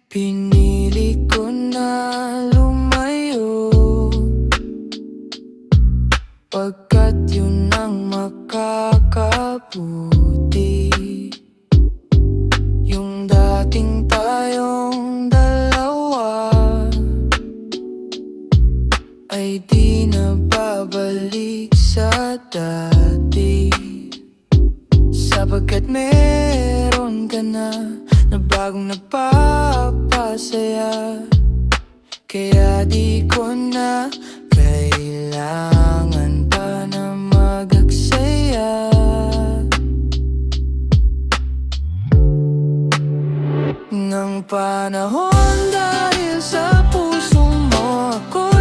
Pinili ko na lumayo, pagkat yun ang makakabuti. Yung dating tayong dalawa ay di na babalik sa dati, sapagkat meron ka na bagong nagpapasaya. Kaya di ko na kailangan pa na mag-aksaya ng panahon, dahil sa puso mo ako